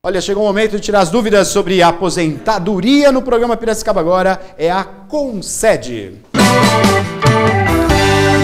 Olha, chegou o momento de tirar as dúvidas sobre a aposentadoria no programa Piracicaba Agora, é a Concede.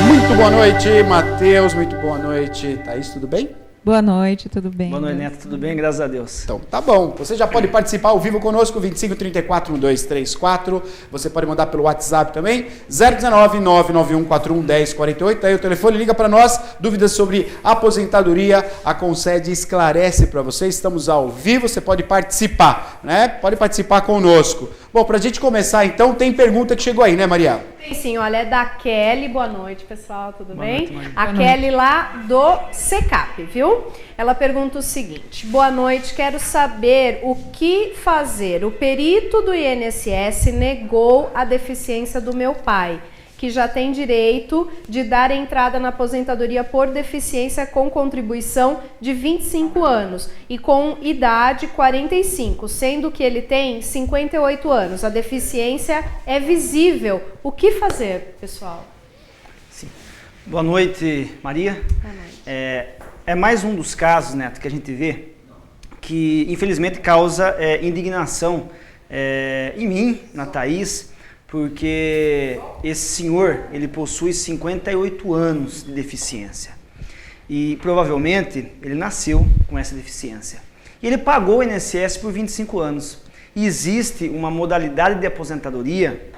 Muito boa noite, Matheus, muito boa noite. Thaís, tudo bem? Boa noite, tudo bem? Boa noite, Neto, tudo bem? Graças a Deus. Então, tá bom. Você já pode participar ao vivo conosco, 2534-1234. Você pode mandar pelo WhatsApp também, 019-99141-1048. Aí o telefone liga para nós. Dúvidas sobre aposentadoria, a Concede esclarece para você. Estamos ao vivo, você pode participar, né? Pode participar conosco. Bom, para a gente começar então, tem pergunta que chegou aí, né, Maria? Tem sim, olha, é da Kelly. Boa noite, pessoal, tudo Boa bem? Noite, Maria. A Kelly lá do SECAP, viu? Ela pergunta o seguinte: boa noite, quero saber o que fazer. O perito do INSS negou a deficiência do meu pai, que já tem direito de dar entrada na aposentadoria por deficiência com contribuição de 25 anos e com idade 45, sendo que ele tem 58 anos. A deficiência é visível. O que fazer, pessoal? Sim. Boa noite, Maria. Boa noite. É mais um dos casos, Neto, que a gente vê que, infelizmente, causa indignação em mim, na Thaís, porque esse senhor, ele possui 58 anos de deficiência e provavelmente ele nasceu com essa deficiência. E ele pagou o INSS por 25 anos. E existe uma modalidade de aposentadoria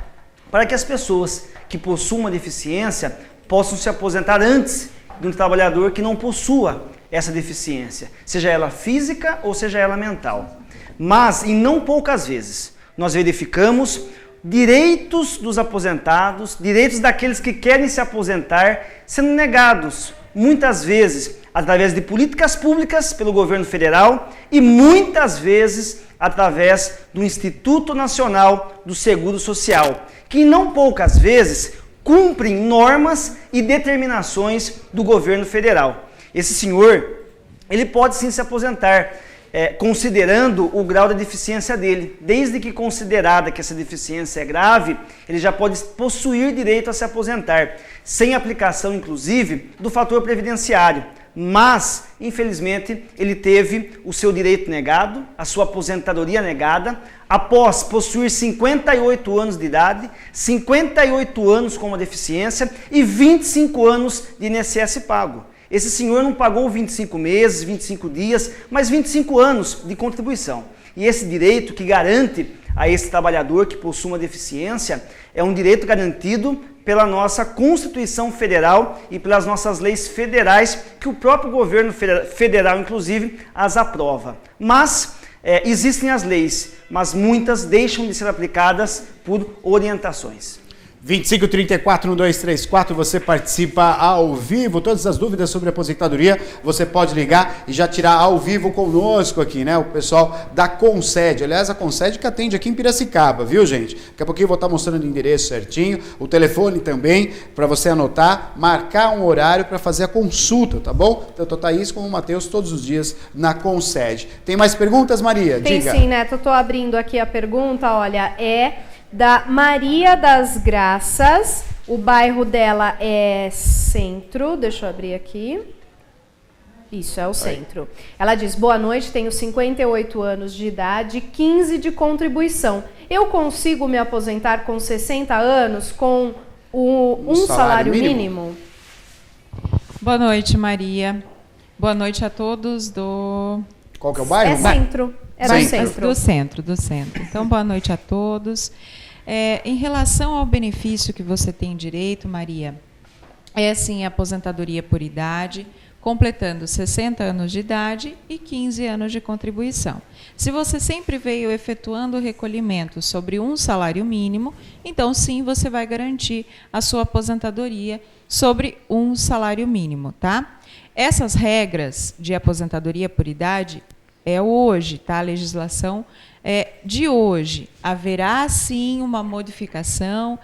para que as pessoas que possuem uma deficiência possam se aposentar antes de um trabalhador que não possua essa deficiência, seja ela física ou seja ela mental. Mas, em não poucas vezes, nós verificamos direitos dos aposentados, direitos daqueles que querem se aposentar, sendo negados, muitas vezes, através de políticas públicas pelo governo federal e muitas vezes através do Instituto Nacional do Seguro Social, que em não poucas vezes cumprem normas e determinações do governo federal. Esse senhor, ele pode sim se aposentar, considerando o grau de deficiência dele. Desde que considerada que essa deficiência é grave, ele já pode possuir direito a se aposentar, sem aplicação, inclusive, do fator previdenciário. Mas, infelizmente, ele teve o seu direito negado, a sua aposentadoria negada, após possuir 58 anos de idade, 58 anos com uma deficiência e 25 anos de INSS pago. Esse senhor não pagou 25 meses, 25 dias, mas 25 anos de contribuição. E esse direito que garante a esse trabalhador que possui uma deficiência é um direito garantido pela nossa Constituição Federal e pelas nossas leis federais, que o próprio governo federal, inclusive, as aprova. Mas existem as leis, mas muitas deixam de ser aplicadas por orientações. 2534-1234, você participa ao vivo. Todas as dúvidas sobre aposentadoria, você pode ligar e já tirar ao vivo conosco aqui, né? O pessoal da Concede. Aliás, a Concede que atende aqui em Piracicaba, viu, gente? Daqui a pouquinho eu vou estar mostrando o endereço certinho, o telefone também, para você anotar, marcar um horário para fazer a consulta, tá bom? Tanto a Thaís como o Matheus, todos os dias na Concede. Tem mais perguntas, Maria? Tem Diga. sim, Neto. Eu tô abrindo aqui a pergunta, olha, da Maria das Graças, o bairro dela é Centro, deixa eu abrir aqui, isso, é o Centro. Ela diz: boa noite, tenho 58 anos de idade, 15 de contribuição. Eu consigo me aposentar com 60 anos com um salário mínimo? Boa noite, Maria. Boa noite a todos do... Qual que é o bairro? É Centro. É do Centro. Do Centro. Então, boa noite a todos. Em relação ao benefício que você tem direito, Maria, é sim a aposentadoria por idade, completando 60 anos de idade e 15 anos de contribuição. Se você sempre veio efetuando o recolhimento sobre um salário mínimo, então sim, você vai garantir a sua aposentadoria sobre um salário mínimo, tá? Essas regras de aposentadoria por idade é hoje, tá? A legislação de hoje. Haverá, sim, uma modificação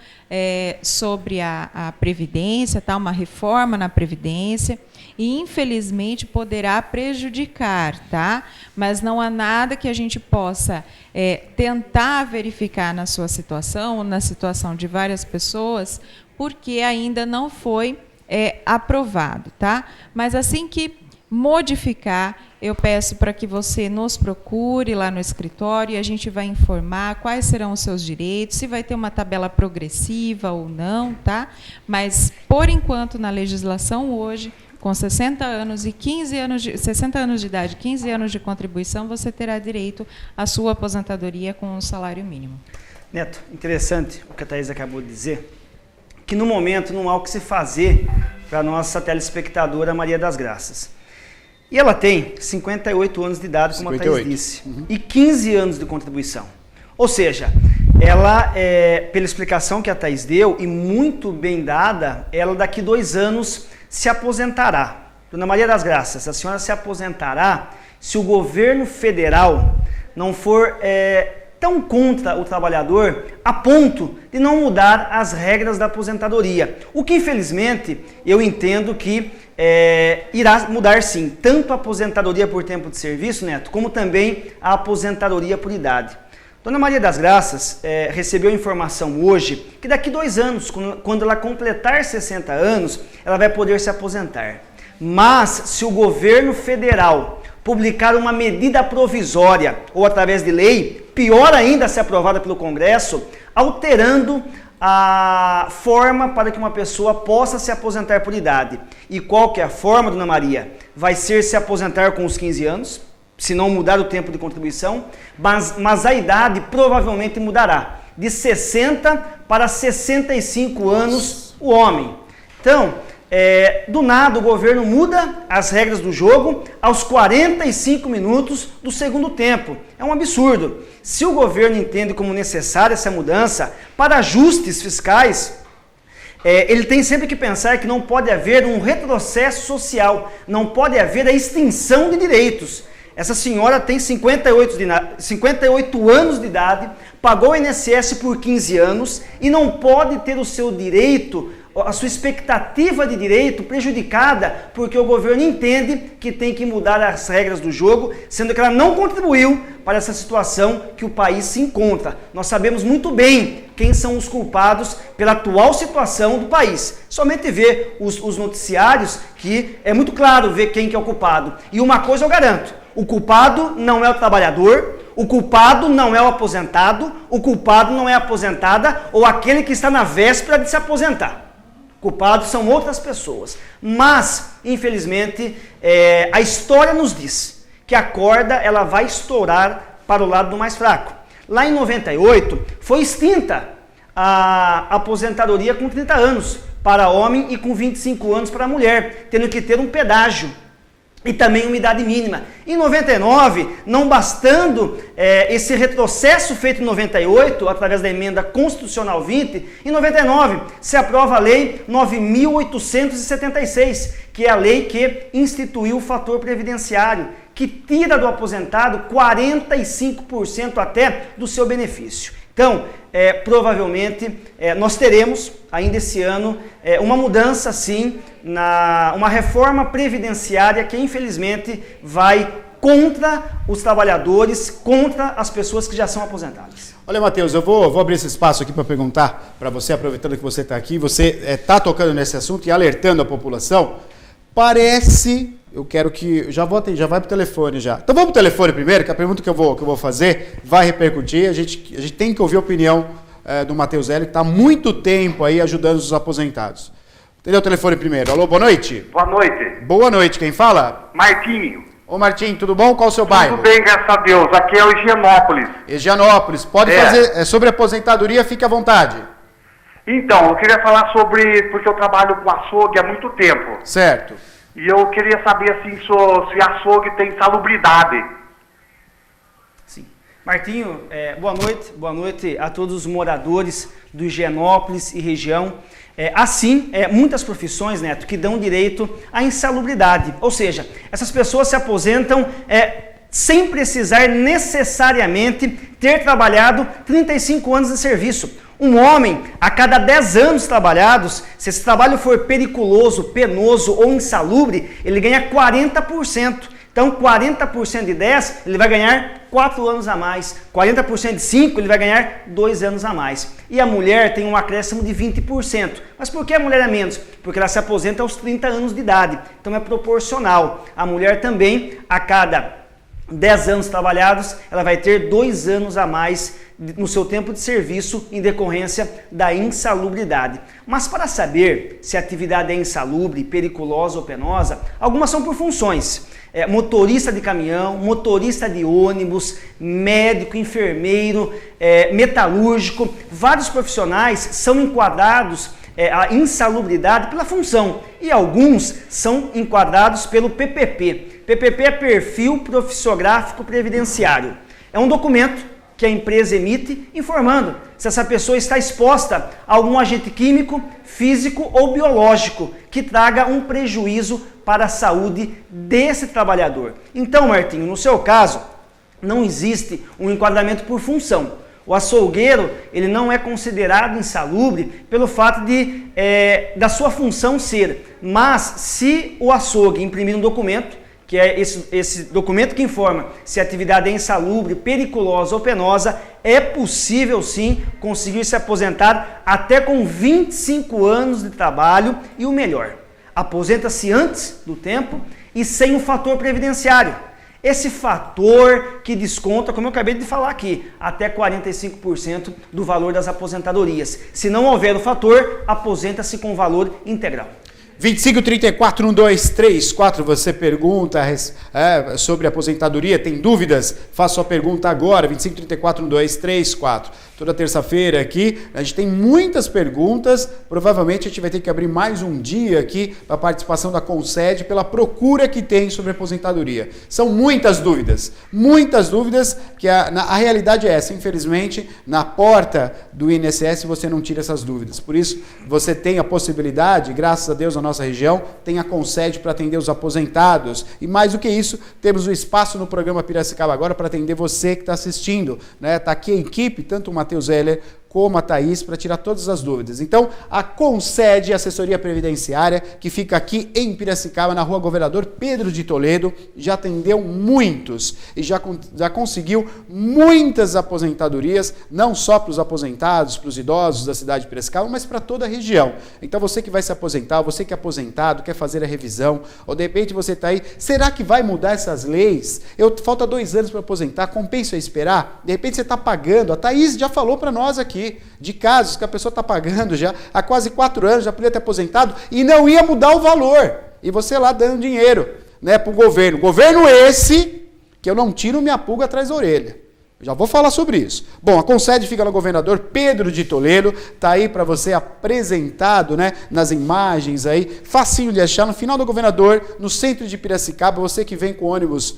sobre a Previdência, tá? Uma reforma na Previdência, e, infelizmente, poderá prejudicar, tá? Mas não há nada que a gente possa tentar verificar na sua situação, ou na situação de várias pessoas, porque ainda não foi aprovado, tá? Mas assim que modificar, eu peço para que você nos procure lá no escritório e a gente vai informar quais serão os seus direitos, se vai ter uma tabela progressiva ou não, tá? Mas, por enquanto, na legislação hoje, com 60 anos e 60 anos de idade, 15 anos de contribuição, você terá direito à sua aposentadoria com um salário mínimo. Neto, interessante o que a Thaís acabou de dizer, que no momento não há o que se fazer para a nossa telespectadora Maria das Graças. E ela tem 58 anos de idade, como 58. A Thaís disse, e 15 anos de contribuição. Ou seja, ela, pela explicação que a Thaís deu, e muito bem dada, ela daqui 2 anos se aposentará. Dona Maria das Graças, a senhora se aposentará se o governo federal não for tão contra o trabalhador a ponto de não mudar as regras da aposentadoria. O que, infelizmente, eu entendo que irá mudar sim, tanto a aposentadoria por tempo de serviço, Neto, como também a aposentadoria por idade. Dona Maria das Graças recebeu informação hoje que daqui 2 anos, quando ela completar 60 anos, ela vai poder se aposentar. Mas se o governo federal publicar uma medida provisória ou através de lei, pior ainda se aprovada pelo Congresso, alterando a forma para que uma pessoa possa se aposentar por idade. E qual que é a forma, Dona Maria? Vai ser se aposentar com os 15 anos, se não mudar o tempo de contribuição, mas a idade provavelmente mudará, de 60 para 65 anos o homem. Então, do nada o governo muda as regras do jogo aos 45 minutos do segundo tempo. É um absurdo. Se o governo entende como necessária essa mudança para ajustes fiscais, ele tem sempre que pensar que não pode haver um retrocesso social, não pode haver a extinção de direitos. Essa senhora tem 58 anos de idade, pagou o INSS por 15 anos e não pode ter o seu direito, a sua expectativa de direito prejudicada porque o governo entende que tem que mudar as regras do jogo, sendo que ela não contribuiu para essa situação que o país se encontra. Nós sabemos muito bem quem são os culpados pela atual situação do país. Somente ver os noticiários que é muito claro ver quem que é o culpado. E uma coisa eu garanto, o culpado não é o trabalhador, o culpado não é o aposentado, o culpado não é a aposentada ou aquele que está na véspera de se aposentar. Culpados são outras pessoas. Mas, infelizmente, a história nos diz que a corda ela vai estourar para o lado do mais fraco. Lá em 98, foi extinta a aposentadoria com 30 anos para homem e com 25 anos para mulher, tendo que ter um pedágio e também uma idade mínima. Em 99, não bastando esse retrocesso feito em 98, através da emenda constitucional 20, em 99 se aprova a lei 9.876, que é a lei que instituiu o fator previdenciário, que tira do aposentado 45% até do seu benefício. Então, provavelmente, nós teremos ainda esse ano uma mudança, sim, uma reforma previdenciária que, infelizmente, vai contra os trabalhadores, contra as pessoas que já são aposentadas. Olha, Matheus, eu vou abrir esse espaço aqui para perguntar para você, aproveitando que você está aqui, você está tocando nesse assunto e alertando a população. Parece... Eu quero que... Já vai para o telefone já. Então vamos para o telefone primeiro, que a pergunta que eu vou fazer vai repercutir. A gente tem que ouvir a opinião do Matheus Hélio, que está há muito tempo aí ajudando os aposentados. Entendeu o telefone primeiro? Alô, boa noite. Boa noite. Boa noite, quem fala? Martinho. Ô Martinho, tudo bom? Qual o seu bairro? Tudo bem, graças a Deus. Aqui é o Higienópolis. Higienópolis. Pode fazer sobre aposentadoria, fique à vontade. Então, eu queria falar sobre... Porque eu trabalho com açougue há muito tempo. Certo. E eu queria saber assim, se açougue tem salubridade. Sim. Martinho, boa noite a todos os moradores do Higienópolis e região. Muitas profissões, Neto, que dão direito à insalubridade. Ou seja, essas pessoas se aposentam sem precisar necessariamente ter trabalhado 35 anos de serviço. Um homem, a cada 10 anos trabalhados, se esse trabalho for periculoso, penoso ou insalubre, ele ganha 40%. Então, 40% de 10, ele vai ganhar 4 anos a mais. 40% de 5, ele vai ganhar 2 anos a mais. E a mulher tem um acréscimo de 20%. Mas por que a mulher é menos? Porque ela se aposenta aos 30 anos de idade. Então, é proporcional. A mulher também, a cada 10 anos trabalhados, ela vai ter 2 anos a mais no seu tempo de serviço em decorrência da insalubridade. Mas para saber se a atividade é insalubre, periculosa ou penosa, algumas são por funções. Motorista de caminhão, motorista de ônibus, médico, enfermeiro, metalúrgico, vários profissionais são enquadrados a insalubridade pela função e alguns são enquadrados pelo PPP. PPP é Perfil Profissiográfico Previdenciário. É um documento que a empresa emite informando se essa pessoa está exposta a algum agente químico, físico ou biológico que traga um prejuízo para a saúde desse trabalhador. Então, Martinho, no seu caso, não existe um enquadramento por função. O açougueiro, ele não é considerado insalubre pelo fato da sua função ser. Mas, se o açougue imprimir um documento, que é esse documento que informa se a atividade é insalubre, periculosa ou penosa, é possível sim conseguir se aposentar até com 25 anos de trabalho e o melhor, aposenta-se antes do tempo e sem o fator previdenciário. Esse fator que desconta, como eu acabei de falar aqui, até 45% do valor das aposentadorias. Se não houver o fator, aposenta-se com valor integral. 25341234, você pergunta sobre aposentadoria, tem dúvidas? Faça sua pergunta agora, 25341234. Toda terça-feira aqui, a gente tem muitas perguntas, provavelmente a gente vai ter que abrir mais um dia aqui para a participação da Concede pela procura que tem sobre aposentadoria. São muitas dúvidas que a realidade é essa, infelizmente, na porta do INSS você não tira essas dúvidas. Por isso, você tem a possibilidade, graças a Deus, a nossa região tem a Concede para atender os aposentados e mais do que isso, temos o espaço no programa Piracicaba agora para atender você que está assistindo, né? Tá aqui a equipe, tanto o Matheus Heller como a Thaís, para tirar todas as dúvidas. Então, a Concede, Assessoria Previdenciária, que fica aqui em Piracicaba, na Rua Governador Pedro de Toledo, já atendeu muitos e já conseguiu muitas aposentadorias, não só para os aposentados, para os idosos da cidade de Piracicaba, mas para toda a região. Então, você que vai se aposentar, você que é aposentado, quer fazer a revisão, ou de repente você está aí, será que vai mudar essas leis? Falta 2 anos para aposentar, compensa eu esperar? De repente você está pagando, a Thaís já falou para nós aqui, de casos que a pessoa está pagando já há quase 4 anos, já podia ter aposentado e não ia mudar o valor. E você lá dando dinheiro, né, para o governo. Governo esse que eu não tiro minha pulga atrás da orelha. Eu já vou falar sobre isso. Bom, a Concede fica no Governador Pedro de Toledo, tá aí para você apresentado, né, nas imagens aí, facinho de achar, no final do Governador, no centro de Piracicaba, você que vem com ônibus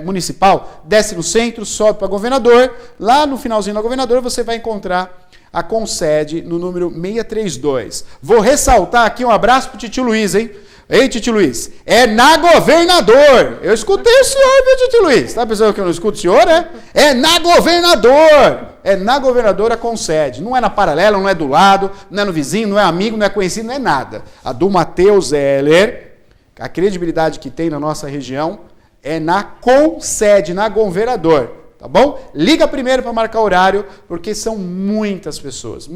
municipal, desce no centro, sobe para Governador, lá no finalzinho da Governador você vai encontrar a Concede no número 632. Vou ressaltar aqui um abraço pro Titio Luiz, hein? Ei, Titio Luiz, é na Governador. Eu escutei o senhor, viu, Titio Luiz? Tá pensando que eu não escuto o senhor, né? É na Governador. É na Governador a Concede. Não é na paralela, não é do lado, não é no vizinho, não é amigo, não é conhecido, não é nada. A do Matheus Heller, a credibilidade que tem na nossa região, é na Concede, na Governador, tá bom? Liga primeiro para marcar horário, porque são muitas pessoas,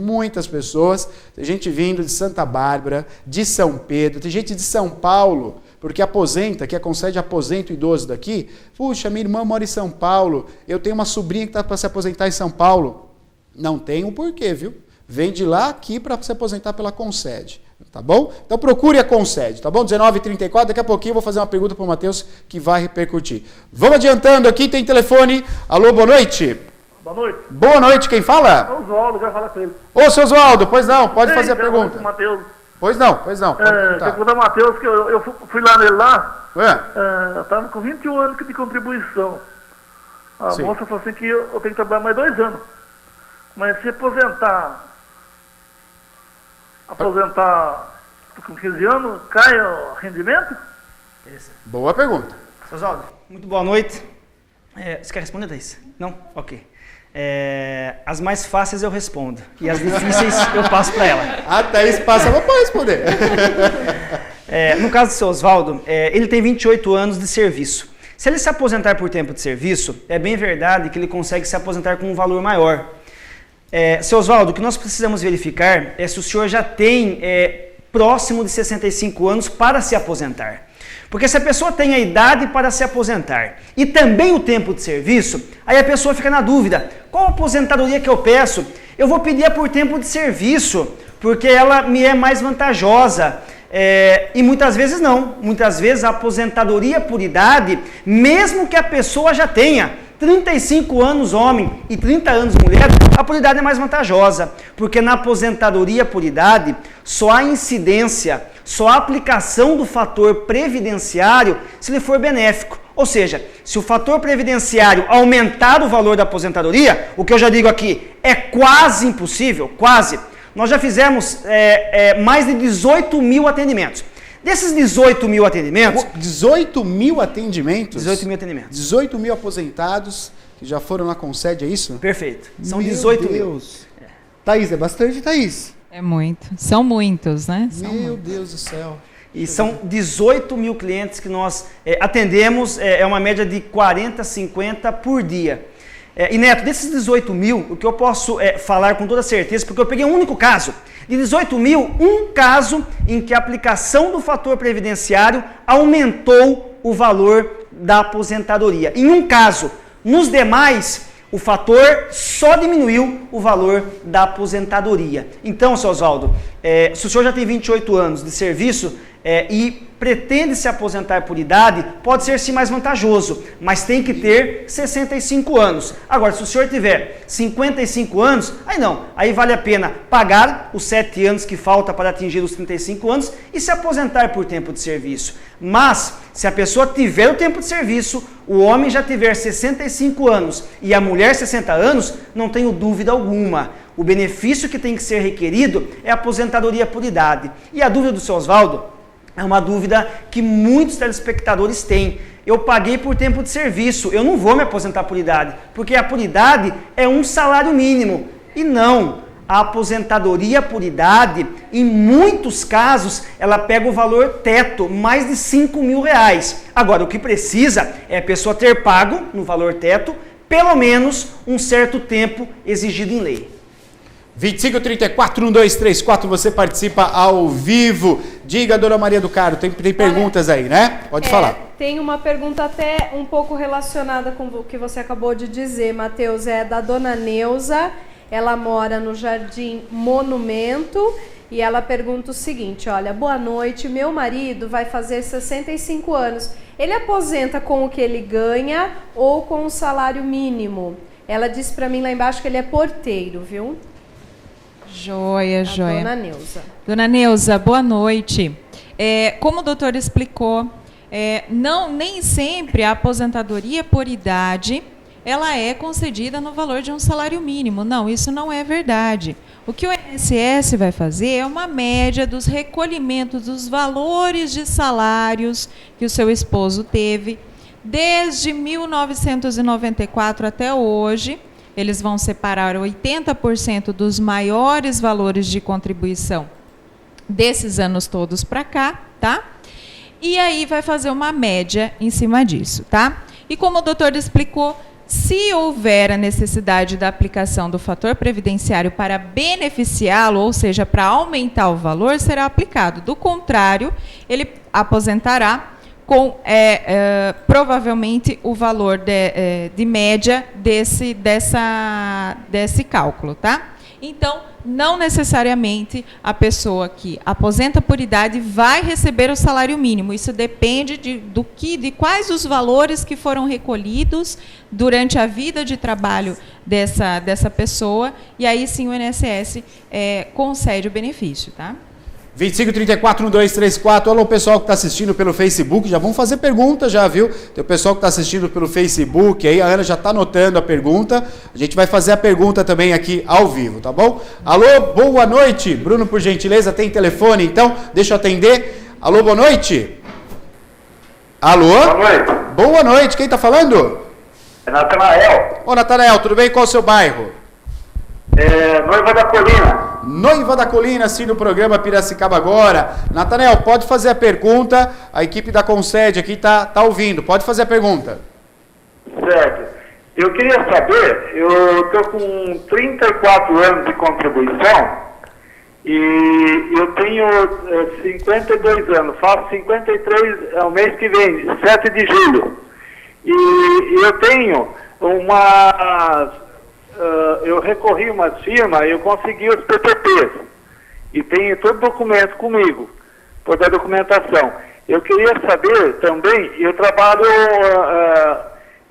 tem gente vindo de Santa Bárbara, de São Pedro, tem gente de São Paulo, porque aposenta, que a Concede aposenta o idoso daqui. Puxa, minha irmã mora em São Paulo, eu tenho uma sobrinha que está para se aposentar em São Paulo. Não tem um porquê, viu? Vem de lá aqui para se aposentar pela Concede. Tá bom? Então procure a Concede, tá bom? 19h34, daqui a pouquinho eu vou fazer uma pergunta para o Matheus que vai repercutir. Vamos adiantando aqui, tem telefone. Alô, boa noite. Boa noite. Boa noite, quem fala? É o Oswaldo, quero falar com ele. Ô, seu Oswaldo, pois não, pode fazer a pergunta. Matheus. Pois não. Quero perguntar ao Matheus, que eu fui lá nele lá, eu estava com 21 anos de contribuição. A moça falou assim que eu tenho que trabalhar mais 2 anos. Mas se aposentar com 15 anos, cai o rendimento? Boa pergunta. Oswaldo, muito boa noite. Você quer responder, Thaís? Não? Ok. As mais fáceis eu respondo. E as difíceis eu passo para ela. A Thaís passa, ela pode responder. No caso do seu Oswaldo, ele tem 28 anos de serviço. Se ele se aposentar por tempo de serviço, é bem verdade que ele consegue se aposentar com um valor maior. Seu Oswaldo, o que nós precisamos verificar é se o senhor já tem próximo de 65 anos para se aposentar. Porque se a pessoa tem a idade para se aposentar e também o tempo de serviço, aí a pessoa fica na dúvida, qual aposentadoria que eu peço? Eu vou pedir por tempo de serviço, porque ela me é mais vantajosa. E muitas vezes não. Muitas vezes a aposentadoria por idade, mesmo que a pessoa já tenha 35 anos homem e 30 anos mulher, a por idade é mais vantajosa, porque na aposentadoria por idade só há incidência, só há aplicação do fator previdenciário se ele for benéfico. Ou seja, se o fator previdenciário aumentar o valor da aposentadoria, o que eu já digo aqui é quase impossível, quase. Nós já fizemos mais de 18 mil atendimentos. Desses 18 mil atendimentos... 18 mil atendimentos? 18 mil atendimentos. 18 mil aposentados que já foram na Concede, é isso? Perfeito. São 18 mil. Meu Deus. Thaís, é bastante, Thaís. É muito. São muitos, né? Meu Deus do céu. E são 18 mil clientes que nós atendemos, é uma média de 40, 50 por dia. E Neto, desses 18 mil, o que eu posso falar com toda certeza, porque eu peguei um único caso, de 18 mil, um caso em que a aplicação do fator previdenciário aumentou o valor da aposentadoria. Em um caso, nos demais, o fator só diminuiu o valor da aposentadoria. Então, seu Oswaldo, se o senhor já tem 28 anos de serviço e pretende se aposentar por idade, pode ser sim mais vantajoso, mas tem que ter 65 anos. Agora, se o senhor tiver 55 anos, aí vale a pena pagar os 7 anos que falta para atingir os 35 anos e se aposentar por tempo de serviço. Mas, se a pessoa tiver o tempo de serviço, o homem já tiver 65 anos e a mulher 60 anos, não tenho dúvida alguma. O benefício que tem que ser requerido é a aposentadoria por idade. E a dúvida do seu Oswaldo é uma dúvida que muitos telespectadores têm. Eu paguei por tempo de serviço, eu não vou me aposentar por idade, porque a por idade é um salário mínimo. E não, a aposentadoria por idade, em muitos casos, ela pega o valor teto, mais de 5 mil reais. Agora, o que precisa é a pessoa ter pago no valor teto, pelo menos um certo tempo exigido em lei. 2534-1234, você participa ao vivo. Diga, dona Maria do Carmo, tem perguntas aí, né? Pode falar. Tem uma pergunta até um pouco relacionada com o que você acabou de dizer, Matheus, é da dona Neuza. Ela mora no Jardim Monumento e ela pergunta o seguinte, olha, boa noite, meu marido vai fazer 65 anos. Ele aposenta com o que ele ganha ou com o salário mínimo? Ela disse para mim lá embaixo que ele é porteiro, viu? Joia, joia. Dona Neuza. Dona Neuza, boa noite. Como o doutor explicou, nem sempre a aposentadoria por idade ela é concedida no valor de um salário mínimo. Não, isso não é verdade. O que o INSS vai fazer é uma média dos recolhimentos dos valores de salários que o seu esposo teve desde 1994 até hoje. Eles vão separar 80% dos maiores valores de contribuição desses anos todos para cá, tá? E aí vai fazer uma média em cima disso, tá? E como o doutor explicou, se houver a necessidade da aplicação do fator previdenciário para beneficiá-lo, ou seja, para aumentar o valor, será aplicado. Do contrário, ele aposentará com provavelmente o valor de média desse cálculo, tá? Então, não necessariamente a pessoa que aposenta por idade vai receber o salário mínimo. Isso depende de quais os valores que foram recolhidos durante a vida de trabalho dessa pessoa, e aí sim o INSS concede o benefício, tá? 2534-1234, alô pessoal que está assistindo pelo Facebook, já vão fazer pergunta já, viu? Tem o pessoal que está assistindo pelo Facebook, aí a Ana já está anotando a pergunta, a gente vai fazer a pergunta também aqui ao vivo, tá bom? Alô, boa noite, Bruno, por gentileza, tem telefone, então, deixa eu atender. Alô, boa noite. Alô? Boa noite. Boa noite, quem está falando? É Natanael. Ô, Natanael, tudo bem? Qual é o seu bairro? Noiva da Colina. Noiva da Colina, sim, no programa Piracicaba Agora. Nathanael, pode fazer a pergunta, a equipe da Concede aqui tá ouvindo, pode fazer a pergunta. Certo. Eu queria saber, eu estou com 34 anos de contribuição e eu tenho 52 anos, faço 53 ao mês que vem, 7 de julho. E eu tenho eu recorri uma firma e eu consegui os PPPs. E tenho todo o documento comigo, toda a documentação. Eu queria saber também, eu trabalho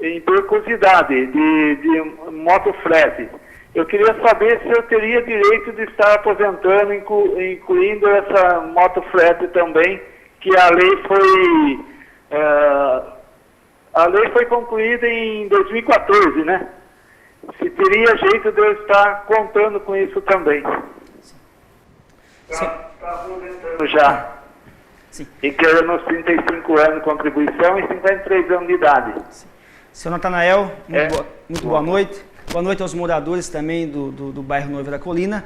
em periculosidade de motofrete. Eu queria saber se eu teria direito de estar aposentando, incluindo essa motofrete também, que a lei foi concluída em 2014, né? Se teria jeito de eu estar contando com isso também. Está aposentando já. Sim. E querendo uns 35 anos de contribuição e 53 anos de idade. Sim. Seu Nathanael, muito boa noite. Boa noite aos moradores também do bairro Noiva da Colina.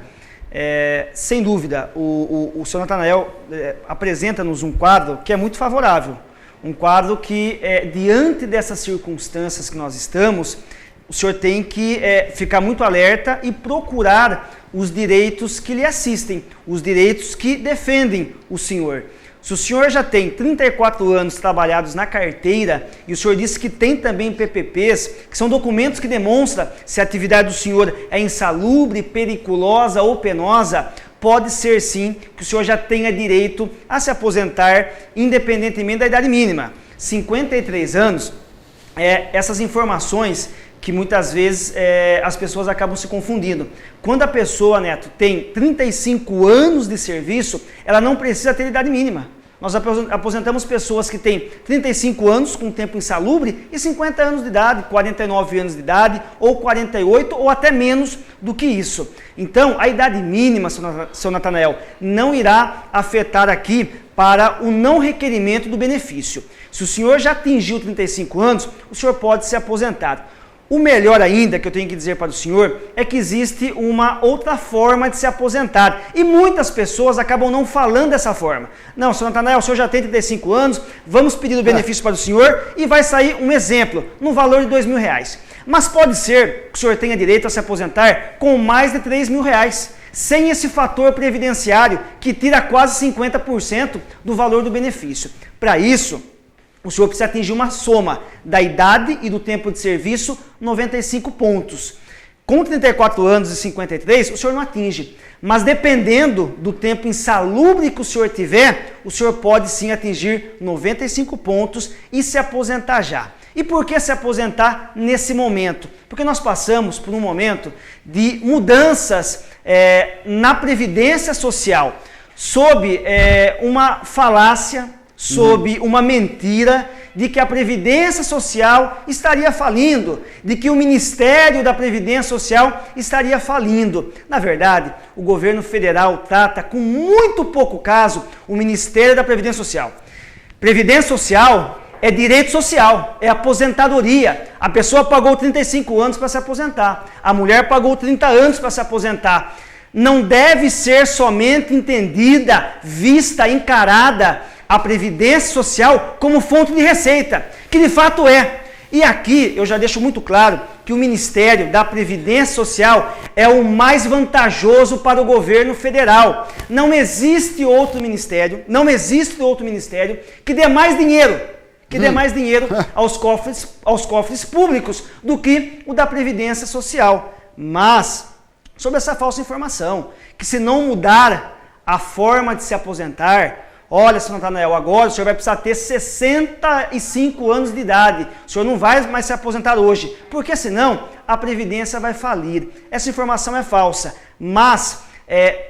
Sem dúvida, o senhor Nathanael apresenta-nos um quadro que é muito favorável. Um quadro que, diante dessas circunstâncias que nós estamos, o senhor tem que ficar muito alerta e procurar os direitos que lhe assistem, os direitos que defendem o senhor. Se o senhor já tem 34 anos trabalhados na carteira e o senhor disse que tem também PPPs, que são documentos que demonstram se a atividade do senhor é insalubre, periculosa ou penosa, pode ser sim que o senhor já tenha direito a se aposentar independentemente da idade mínima. 53 anos, essas informações que muitas vezes as pessoas acabam se confundindo. Quando a pessoa, Neto, tem 35 anos de serviço, ela não precisa ter idade mínima. Nós aposentamos pessoas que têm 35 anos com tempo insalubre e 50 anos de idade, 49 anos de idade, ou 48, ou até menos do que isso. Então, a idade mínima, seu Nathanael, não irá afetar aqui para o não requerimento do benefício. Se o senhor já atingiu 35 anos, o senhor pode se aposentar. O melhor ainda que eu tenho que dizer para o senhor é que existe uma outra forma de se aposentar. E muitas pessoas acabam não falando dessa forma. Não, senhor Nathanael, o senhor já tem 35 anos, vamos pedir o benefício para o senhor e vai sair um exemplo, no valor de R$2.000. Mas pode ser que o senhor tenha direito a se aposentar com mais de R$3.000, sem esse fator previdenciário que tira quase 50% do valor do benefício. Para isso, o senhor precisa atingir uma soma da idade e do tempo de serviço, 95 pontos. Com 34 anos e 53, o senhor não atinge. Mas dependendo do tempo insalubre que o senhor tiver, o senhor pode sim atingir 95 pontos e se aposentar já. E por que se aposentar nesse momento? Porque nós passamos por um momento de mudanças na Previdência Social, sob uma falácia, sob uma mentira de que a Previdência Social estaria falindo, de que o Ministério da Previdência Social estaria falindo. Na verdade, o governo federal trata com muito pouco caso o Ministério da Previdência Social. Previdência Social é direito social, é aposentadoria. A pessoa pagou 35 anos para se aposentar, a mulher pagou 30 anos para se aposentar. Não deve ser somente entendida, vista, encarada a Previdência Social como fonte de receita, que de fato é. E aqui eu já deixo muito claro que o Ministério da Previdência Social é o mais vantajoso para o governo federal. Não existe outro ministério que dê mais dinheiro, aos cofres públicos do que o da Previdência Social. Mas, sobre essa falsa informação, que se não mudar a forma de se aposentar, olha, senhor Nathanael, agora o senhor vai precisar ter 65 anos de idade. O senhor não vai mais se aposentar hoje, porque senão a Previdência vai falir. Essa informação é falsa, mas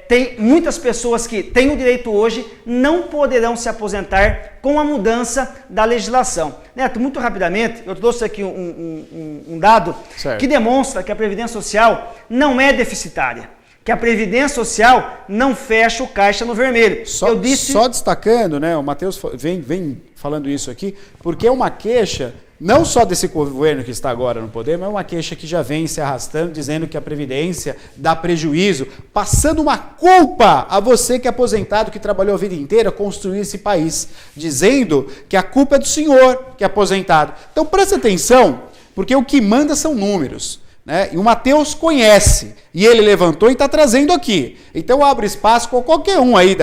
tem muitas pessoas que têm o direito hoje, não poderão se aposentar com a mudança da legislação. Neto, muito rapidamente, eu trouxe aqui um dado que demonstra que a Previdência Social não é deficitária, que a Previdência Social não fecha o caixa no vermelho. Só destacando, né, o Matheus vem falando isso aqui, porque é uma queixa não só desse governo que está agora no poder, mas é uma queixa que já vem se arrastando, dizendo que a Previdência dá prejuízo, passando uma culpa a você que é aposentado, que trabalhou a vida inteira, construir esse país, dizendo que a culpa é do senhor que é aposentado. Então presta atenção, porque o que manda são números. Né? E o Matheus conhece, e ele levantou e está trazendo aqui. Então abre espaço com qualquer um aí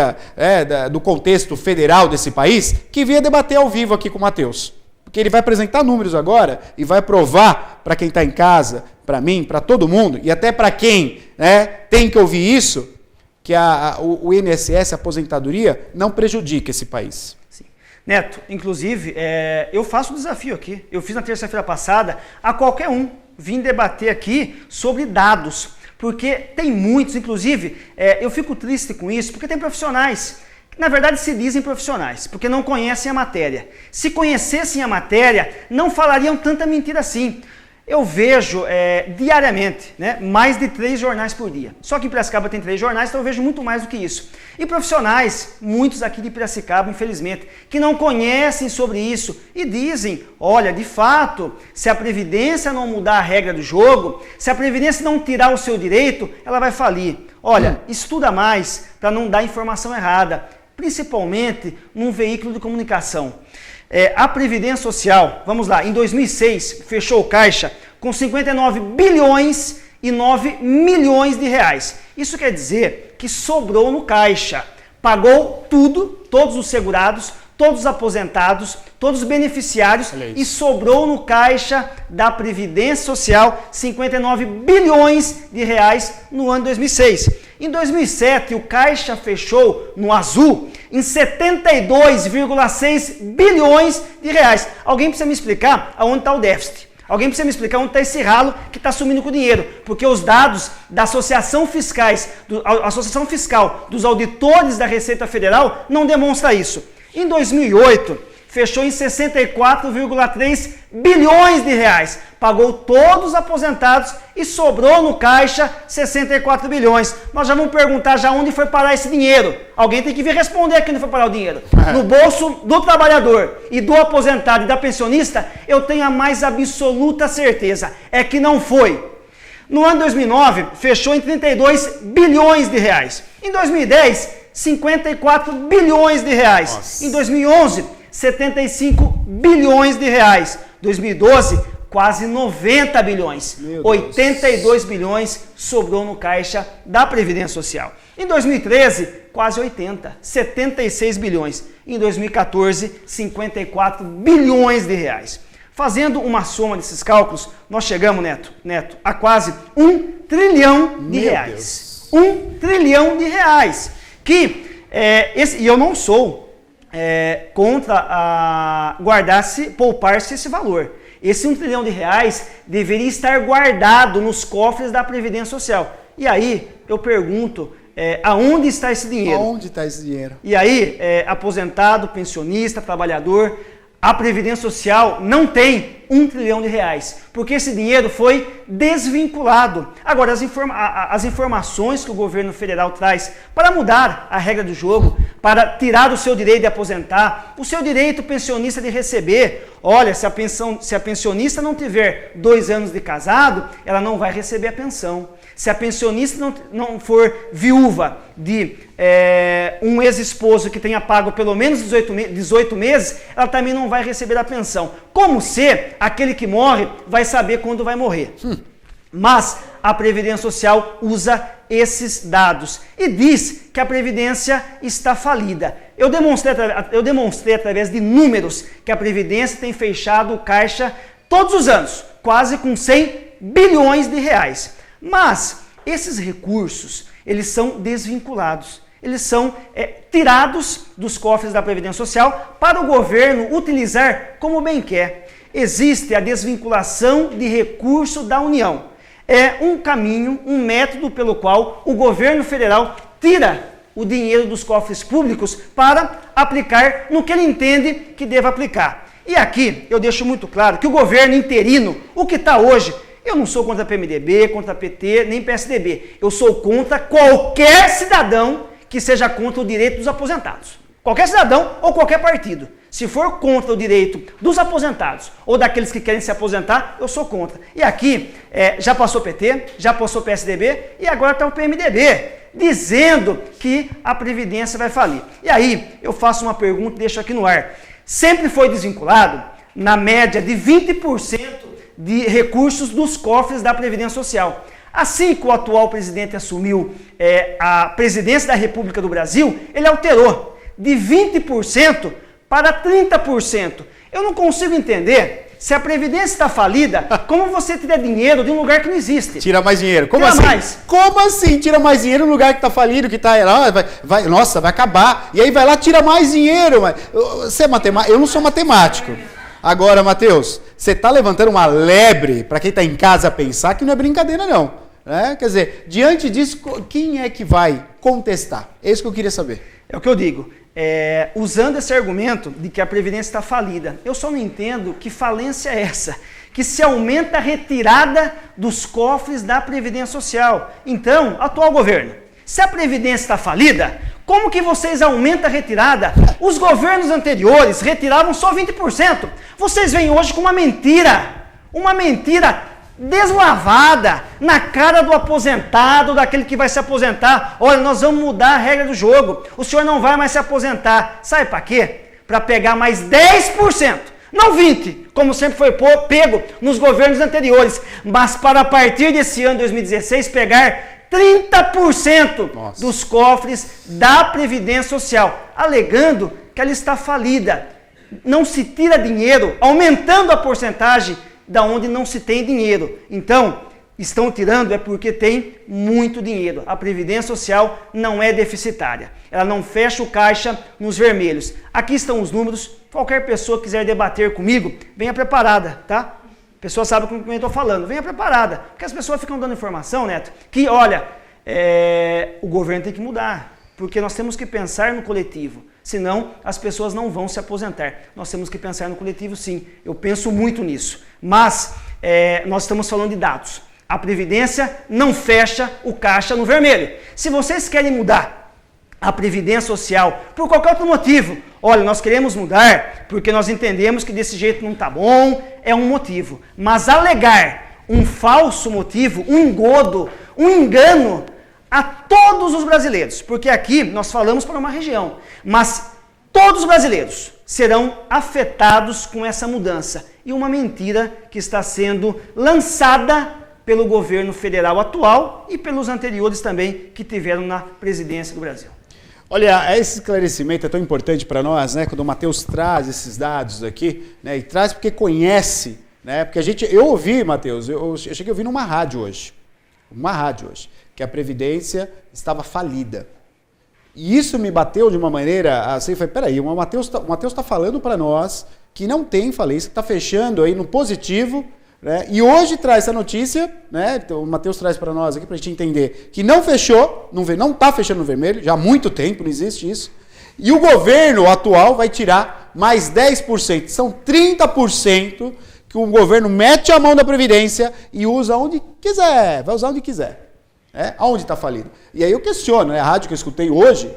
do contexto federal desse país que venha debater ao vivo aqui com o Matheus. Porque ele vai apresentar números agora e vai provar para quem está em casa, para mim, para todo mundo, e até para quem tem que ouvir isso, que o INSS, a aposentadoria, não prejudica esse país. Sim. Neto, inclusive, eu faço um desafio aqui. Eu fiz na terça-feira passada a qualquer um. Vim debater aqui sobre dados, porque tem muitos, inclusive, eu fico triste com isso, porque tem profissionais que, na verdade, se dizem profissionais, porque não conhecem a matéria. Se conhecessem a matéria, não falariam tanta mentira assim. Eu vejo diariamente, mais de 3 jornais por dia. Só que em Piracicaba tem 3 jornais, então eu vejo muito mais do que isso. E profissionais, muitos aqui de Piracicaba, infelizmente, que não conhecem sobre isso e dizem, olha, de fato, se a Previdência não mudar a regra do jogo, se a Previdência não tirar o seu direito, ela vai falir. Olha, estuda mais para não dar informação errada, principalmente num veículo de comunicação. A Previdência Social, vamos lá, em 2006, fechou o caixa com 59 bilhões e 9 milhões de reais. Isso quer dizer que sobrou no caixa. Pagou tudo, todos os segurados, todos os aposentados, todos os beneficiários e sobrou no caixa da Previdência Social 59 bilhões de reais no ano 2006. Em 2007, o caixa fechou no azul em 72,6 bilhões de reais. Alguém precisa me explicar aonde está o déficit? Alguém precisa me explicar onde está esse ralo que está sumindo com o dinheiro? Porque os dados da Associação Fiscal dos Auditores da Receita Federal não demonstram isso. Em 2008, fechou em 64,3 bilhões de reais. Pagou todos os aposentados e sobrou no caixa 64 bilhões. Nós já vamos perguntar já onde foi parar esse dinheiro. Alguém tem que vir responder aqui onde foi parar o dinheiro. No bolso do trabalhador e do aposentado e da pensionista, eu tenho a mais absoluta certeza. É que não foi. No ano 2009, fechou em 32 bilhões de reais. Em 2010, 54 bilhões de reais. Nossa. Em 2011, 75 bilhões de reais. 2012, quase 90 bilhões. 82 bilhões sobrou no caixa da Previdência Social. Em 2013, quase 80, 76 bilhões. Em 2014, 54 bilhões de reais. Fazendo uma soma desses cálculos, nós chegamos, Neto, a quase 1 trilhão de reais. 1 trilhão de reais. E eu não sou contra poupar-se esse valor. Esse 1 trilhão de reais deveria estar guardado nos cofres da Previdência Social. E aí, eu pergunto, aonde está esse dinheiro? Aonde está esse dinheiro? E aí, aposentado, pensionista, trabalhador, a Previdência Social não tem 1 trilhão de reais, porque esse dinheiro foi desvinculado. Agora, as informações que o governo federal traz para mudar a regra do jogo, para tirar o seu direito de aposentar, o seu direito pensionista de receber, olha, se a pensionista não tiver 2 anos de casado, ela não vai receber a pensão. Se a pensionista não for viúva de um ex-esposo que tenha pago pelo menos 18 meses, ela também não vai receber a pensão. Como se aquele que morre vai saber quando vai morrer. Mas a Previdência Social usa esses dados e diz que a Previdência está falida. Eu demonstrei através de números que a Previdência tem fechado o caixa todos os anos, quase com 100 bilhões de reais. Mas esses recursos, eles são desvinculados. Eles são tirados dos cofres da Previdência Social para o governo utilizar como bem quer. Existe a desvinculação de recurso da União. É um caminho, um método pelo qual o governo federal tira o dinheiro dos cofres públicos para aplicar no que ele entende que deva aplicar. E aqui eu deixo muito claro que o governo interino, o que está hoje, eu não sou contra a PMDB, contra a PT, nem PSDB. Eu sou contra qualquer cidadão que seja contra o direito dos aposentados. Qualquer cidadão ou qualquer partido. Se for contra o direito dos aposentados ou daqueles que querem se aposentar, eu sou contra. E aqui já passou PT, já passou PSDB e agora está o PMDB, dizendo que a Previdência vai falir. E aí eu faço uma pergunta e deixo aqui no ar. Sempre foi desvinculado, na média de 20% de recursos dos cofres da Previdência Social. Assim que o atual presidente assumiu a presidência da República do Brasil, ele alterou de 20% para 30%. Eu não consigo entender, se a Previdência está falida, como você tira dinheiro de um lugar que não existe? Tira mais dinheiro. Como tira assim? Mais. Como assim tira mais dinheiro no lugar que está falido, que está... Nossa, vai acabar. E aí vai lá, tira mais dinheiro. Você é matemático? Eu não sou matemático. Agora, Matheus, você está levantando uma lebre para quem está em casa pensar que não é brincadeira, não. Quer dizer, diante disso, quem é que vai contestar? É isso que eu queria saber. É o que eu digo. Usando esse argumento de que a Previdência está falida, eu só não entendo que falência é essa, que se aumenta a retirada dos cofres da Previdência Social. Então, atual governo, se a Previdência está falida, como que vocês aumentam a retirada? Os governos anteriores retiravam só 20%. Vocês vêm hoje com uma mentira deslavada na cara do aposentado, daquele que vai se aposentar. Olha, nós vamos mudar a regra do jogo. O senhor não vai mais se aposentar. Sabe para quê? Para pegar mais 10%. Não 20%, como sempre foi pego nos governos anteriores. Mas para a partir desse ano, 2016, pegar 30% dos cofres da Previdência Social, alegando que ela está falida. Não se tira dinheiro, aumentando a porcentagem da onde não se tem dinheiro. Então, estão tirando porque tem muito dinheiro. A Previdência Social não é deficitária. Ela não fecha o caixa nos vermelhos. Aqui estão os números. Qualquer pessoa que quiser debater comigo, venha preparada, tá? A pessoa sabe com quem eu estou falando. Venha preparada. Porque as pessoas ficam dando informação, Neto, que, olha, o governo tem que mudar. Porque nós temos que pensar no coletivo. Senão, as pessoas não vão se aposentar. Nós temos que pensar no coletivo, sim. Eu penso muito nisso. Mas, nós estamos falando de dados. A Previdência não fecha o caixa no vermelho. Se vocês querem mudar a Previdência Social por qualquer outro motivo, olha, nós queremos mudar porque nós entendemos que desse jeito não está bom, é um motivo. Mas alegar um falso motivo, um engodo, um engano a todos os brasileiros, porque aqui nós falamos para uma região, mas todos os brasileiros serão afetados com essa mudança. E uma mentira que está sendo lançada pelo governo federal atual e pelos anteriores também que tiveram na presidência do Brasil. Olha, esse esclarecimento é tão importante para nós, né? Quando o Matheus traz esses dados aqui, né? E traz porque conhece, né? Porque eu ouvi, Matheus, eu cheguei a ouvir numa rádio hoje, que a Previdência estava falida. E isso me bateu de uma maneira assim, falei, peraí, o Matheus está falando para nós que não tem falência, que está fechando aí no positivo, né? E hoje traz essa notícia, né? Então, o Matheus traz para nós aqui para a gente entender que não fechou, não está fechando no vermelho, já há muito tempo, não existe isso. E o governo atual vai tirar mais 10%, são 30% que o governo mete a mão da Previdência e usa onde quiser, vai usar onde quiser. Aonde está falido? E aí eu questiono, né? A rádio que eu escutei hoje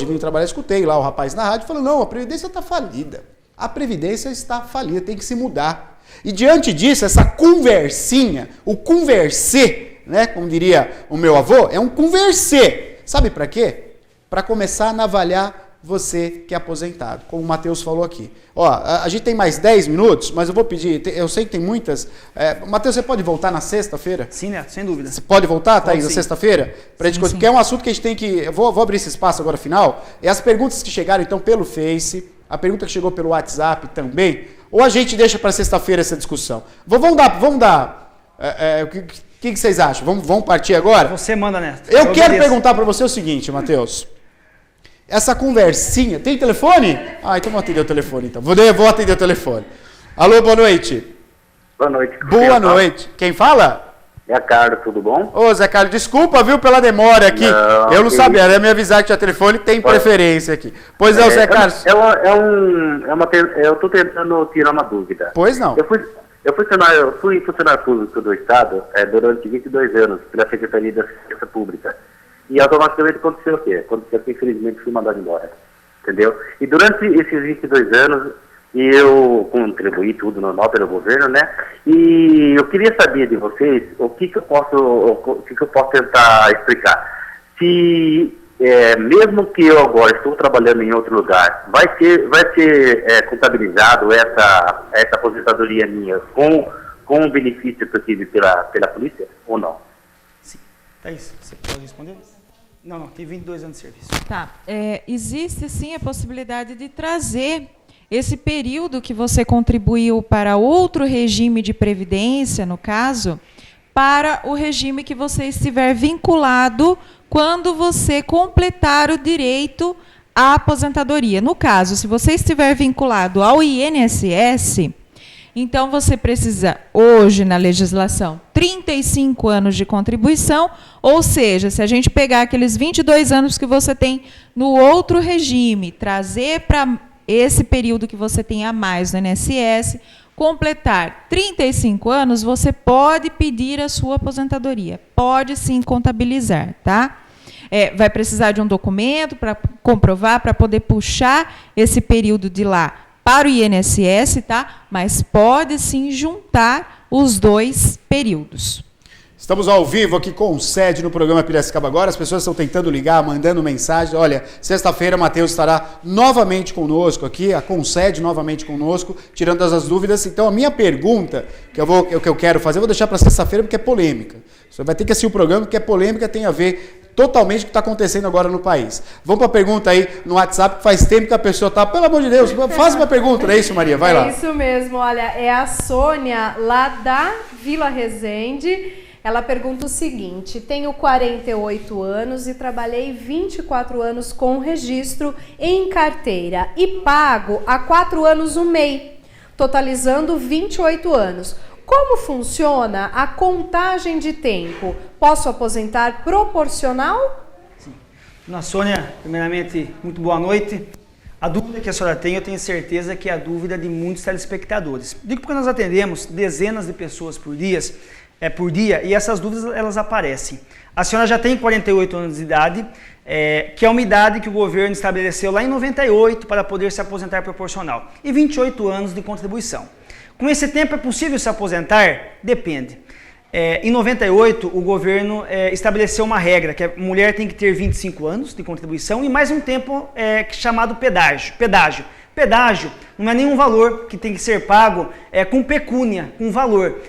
vim trabalhar, escutei lá o rapaz na rádio falando, não, a Previdência está falida. A Previdência está falida, tem que se mudar. E diante disso, essa conversinha, o conversê, né? Como diria o meu avô, é um conversê. Sabe para quê? Para começar a navalhar você que é aposentado, como o Matheus falou aqui. Ó, a gente tem mais 10 minutos, mas eu vou pedir, eu sei que tem muitas. Matheus, você pode voltar na sexta-feira? Sim, Neto, sem dúvida. Você pode voltar, Thaís, na sexta-feira? Porque é um assunto que a gente tem que... Eu vou abrir esse espaço agora final. E as perguntas que chegaram, então, pelo Face, a pergunta que chegou pelo WhatsApp também, ou a gente deixa para sexta-feira essa discussão? Vamos dar... O que vocês acham? Vamos partir agora? Você manda, Neto. Eu quero perguntar para você o seguinte, Matheus. Essa conversinha... Tem telefone? Então vou atender o telefone, então. Vou atender o telefone. Alô, boa noite. Boa noite. Boa noite. Quem fala? É Carlos, tudo bom? Ô, Zé Carlos, desculpa, viu, pela demora aqui. Não, eu não sabia, era me avisar que tinha telefone, tem preferência aqui. Pois é, Zé Carlos. Eu estou tentando tirar uma dúvida. Pois não. Eu fui funcionário público do Estado durante 22 anos pela Secretaria da Segurança Pública. E automaticamente aconteceu o quê? Aconteceu que, infelizmente, fui mandado embora. entendeu? E durante esses 22 anos, eu contribuí tudo normal pelo governo, né? E eu queria saber de vocês o que eu posso tentar explicar. Se mesmo que eu agora estou trabalhando em outro lugar, vai ser contabilizado essa aposentadoria minha com o benefício que eu tive pela polícia ou não? Sim. Thaís, você pode responder? Não, tem 22 anos de serviço. Tá. Existe sim a possibilidade de trazer esse período que você contribuiu para outro regime de previdência, no caso, para o regime que você estiver vinculado quando você completar o direito à aposentadoria. No caso, se você estiver vinculado ao INSS, então você precisa, hoje na legislação, 35 anos de contribuição, ou seja, se a gente pegar aqueles 22 anos que você tem no outro regime, trazer para esse período que você tem a mais no INSS, completar 35 anos, você pode pedir a sua aposentadoria. Pode sim contabilizar, tá? Vai precisar de um documento para comprovar, para poder puxar esse período de lá para o INSS, tá? Mas pode sim juntar os dois períodos. Estamos ao vivo aqui com o SED no programa Piracicaba Agora. As pessoas estão tentando ligar, mandando mensagem. Olha, sexta-feira o Matheus estará novamente conosco aqui, a Concede novamente conosco, tirando as dúvidas. Então, a minha pergunta, que eu quero fazer, eu vou deixar para sexta-feira porque é polêmica. Você vai ter que assistir o programa porque é polêmica, tem a ver totalmente com o que está acontecendo agora no país. Vamos para a pergunta aí no WhatsApp, que faz tempo que a pessoa está, pelo amor de Deus, faz uma pergunta, não é isso, Maria? Vai lá. É isso mesmo, olha, é a Sônia, lá da Vila Resende. Ela pergunta o seguinte: tenho 48 anos e trabalhei 24 anos com registro em carteira e pago há 4 anos o MEI, totalizando 28 anos. Como funciona a contagem de tempo? Posso aposentar proporcional? Sim. Dona Sônia, primeiramente, muito boa noite. A dúvida que a senhora tem, eu tenho certeza que é a dúvida de muitos telespectadores. Digo porque nós atendemos dezenas de pessoas por dia e essas dúvidas elas aparecem. A senhora já tem 48 anos de idade, que é uma idade que o governo estabeleceu lá em 98 para poder se aposentar proporcional, e 28 anos de contribuição. Com esse tempo é possível se aposentar? Depende. Em 98, o governo estabeleceu uma regra, que a mulher tem que ter 25 anos de contribuição e mais um tempo chamado pedágio. Pedágio não é nenhum valor que tem que ser pago com pecúnia, com valor,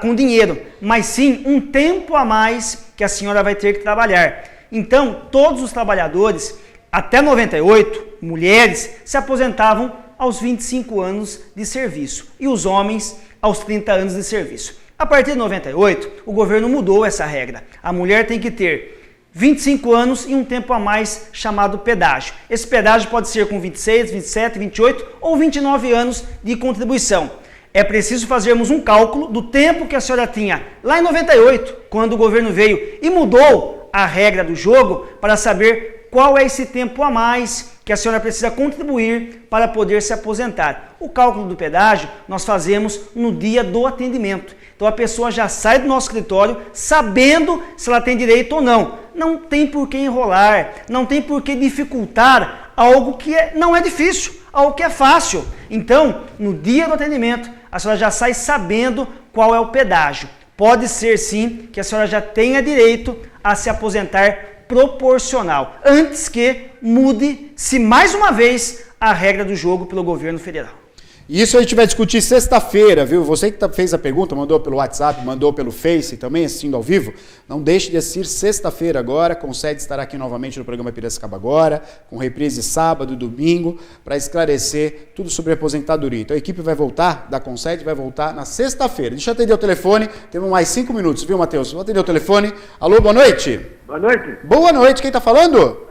com dinheiro, mas sim um tempo a mais que a senhora vai ter que trabalhar. Então, todos os trabalhadores, até 98, mulheres, se aposentavam aos 25 anos de serviço e os homens aos 30 anos de serviço. A partir de 98, o governo mudou essa regra. A mulher tem que ter 25 anos e um tempo a mais chamado pedágio. Esse pedágio pode ser com 26, 27, 28 ou 29 anos de contribuição. É preciso fazermos um cálculo do tempo que a senhora tinha lá em 98, quando o governo veio e mudou a regra do jogo, para saber qual é esse tempo a mais que a senhora precisa contribuir para poder se aposentar. O cálculo do pedágio nós fazemos no dia do atendimento. Então a pessoa já sai do nosso escritório sabendo se ela tem direito ou não. Não tem por que enrolar, não tem por que dificultar algo que não é difícil, algo que é fácil. Então, no dia do atendimento, a senhora já sai sabendo qual é o pedágio. Pode ser sim que a senhora já tenha direito a se aposentar proporcional, antes que mude-se mais uma vez a regra do jogo pelo governo federal. Isso a gente vai discutir sexta-feira, viu? Você que fez a pergunta, mandou pelo WhatsApp, mandou pelo Face também, assistindo ao vivo, não deixe de assistir sexta-feira agora. A Concede estará aqui novamente no programa Piracicaba Agora, com reprise sábado e domingo, para esclarecer tudo sobre a aposentadoria. Então a equipe vai voltar, da Concede, vai voltar na sexta-feira. Deixa eu atender o telefone, temos mais 5 minutos, viu, Matheus? Vou atender o telefone. Alô, boa noite. Boa noite. Boa noite, quem está falando?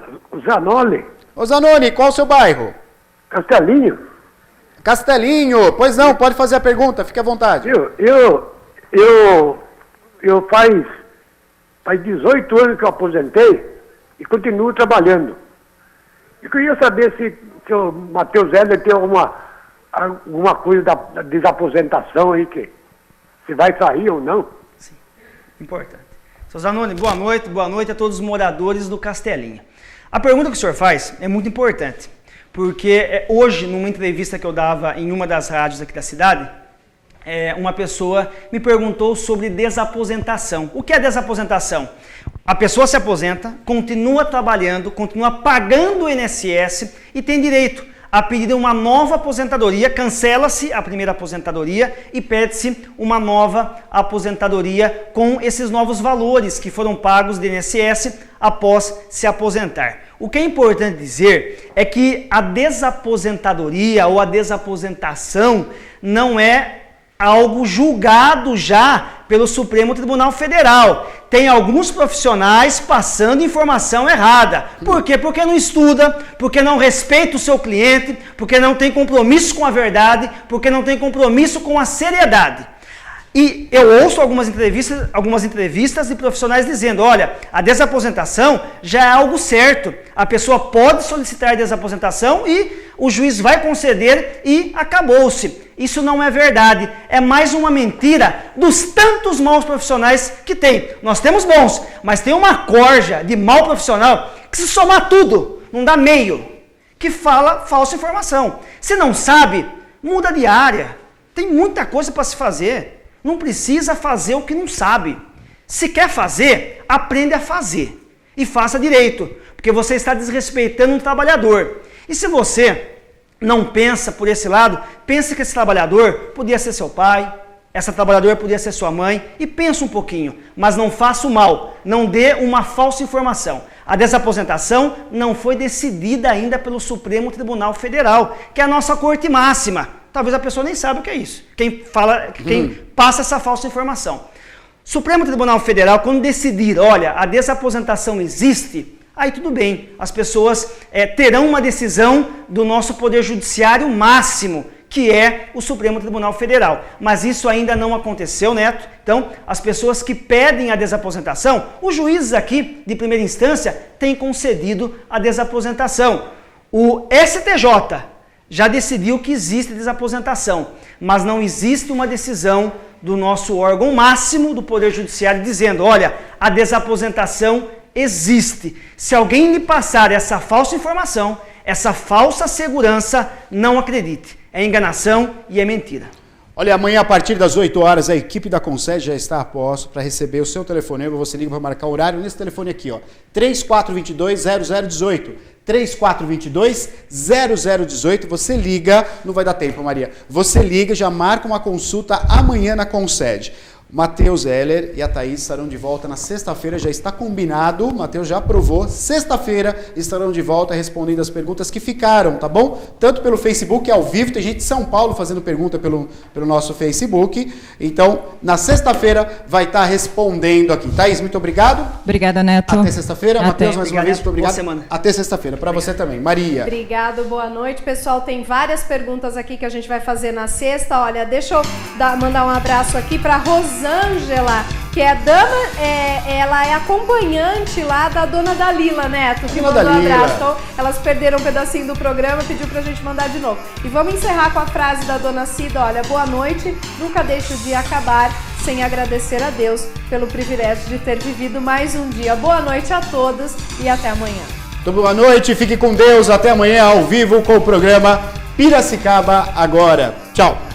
Zanoli. Ô Zanoni, qual o seu bairro? Castelinho. Castelinho, pois não, pode fazer a pergunta, fique à vontade. Eu faz 18 anos que eu aposentei e continuo trabalhando. Eu queria saber se o Matheus Heller tem alguma coisa da desaposentação aí, que se vai sair ou não. Sim, importante. Seu Zanoni, boa noite a todos os moradores do Castelinho. A pergunta que o senhor faz é muito importante. porque hoje, numa entrevista que eu dava em uma das rádios aqui da cidade, uma pessoa me perguntou sobre desaposentação. O que é desaposentação? A pessoa se aposenta, continua trabalhando, continua pagando o INSS e tem direito a pedir uma nova aposentadoria, cancela-se a primeira aposentadoria e pede-se uma nova aposentadoria com esses novos valores que foram pagos do INSS após se aposentar. O que é importante dizer é que a desaposentadoria ou a desaposentação não é algo julgado já pelo Supremo Tribunal Federal. Tem alguns profissionais passando informação errada. Por quê? Porque não estuda, porque não respeita o seu cliente, porque não tem compromisso com a verdade, porque não tem compromisso com a seriedade. E eu ouço algumas entrevistas de profissionais dizendo, olha, a desaposentação já é algo certo. A pessoa pode solicitar desaposentação e o juiz vai conceder e acabou-se. Isso não é verdade. É mais uma mentira dos tantos maus profissionais que tem. Nós temos bons, mas tem uma corja de mau profissional que se somar tudo, não dá meio, que fala falsa informação. Se não sabe, muda de área. Tem muita coisa para se fazer. Não precisa fazer o que não sabe. Se quer fazer, aprende a fazer. E faça direito, porque você está desrespeitando um trabalhador. E se você não pensa por esse lado, pense que esse trabalhador podia ser seu pai, essa trabalhadora podia ser sua mãe, e pensa um pouquinho, mas não faça o mal, não dê uma falsa informação. A desaposentação não foi decidida ainda pelo Supremo Tribunal Federal, que é a nossa corte máxima. Talvez a pessoa nem saiba o que é isso, quem passa essa falsa informação. Supremo Tribunal Federal, quando decidir, olha, a desaposentação existe, aí tudo bem, as pessoas terão uma decisão do nosso Poder Judiciário máximo, que é o Supremo Tribunal Federal. Mas isso ainda não aconteceu, Neto. Então, as pessoas que pedem a desaposentação, os juízes aqui, de primeira instância, têm concedido a desaposentação. O STJ já decidiu que existe desaposentação, mas não existe uma decisão do nosso órgão máximo do Poder Judiciário dizendo, olha, a desaposentação existe. Se alguém lhe passar essa falsa informação, essa falsa segurança, não acredite. É enganação e é mentira. Olha, amanhã a partir das 8 horas a equipe da Concede já está a posto para receber o seu telefonema. Você liga para marcar o horário nesse telefone aqui, ó, 3422-0018. 3422-0018, você liga, não vai dar tempo, Maria, você liga, já marca uma consulta amanhã na Concede. Matheus Heller e a Thaís estarão de volta na sexta-feira, já está combinado, o Matheus já aprovou, sexta-feira estarão de volta respondendo as perguntas que ficaram, tá bom? Tanto pelo Facebook, ao vivo, tem gente de São Paulo fazendo pergunta pelo nosso Facebook, então na sexta-feira vai estar respondendo aqui. Thaís, muito obrigado. Obrigada, Neto. Até sexta-feira. Matheus, mais uma vez, muito obrigado. Boa semana. Até sexta-feira, para você também. Maria. Obrigado, boa noite. Pessoal, tem várias perguntas aqui que a gente vai fazer na sexta. Olha, deixa eu mandar um abraço aqui para Rosângela, que é ela é acompanhante lá da dona Dalila, Neto, que mandou um abraço. Então, elas perderam um pedacinho do programa, pediu pra gente mandar de novo. E vamos encerrar com a frase da dona Cida, olha, boa noite, nunca deixe o dia acabar sem agradecer a Deus pelo privilégio de ter vivido mais um dia. Boa noite a todos e até amanhã. Então, boa noite, fique com Deus, até amanhã ao vivo com o programa Piracicaba Agora. Tchau.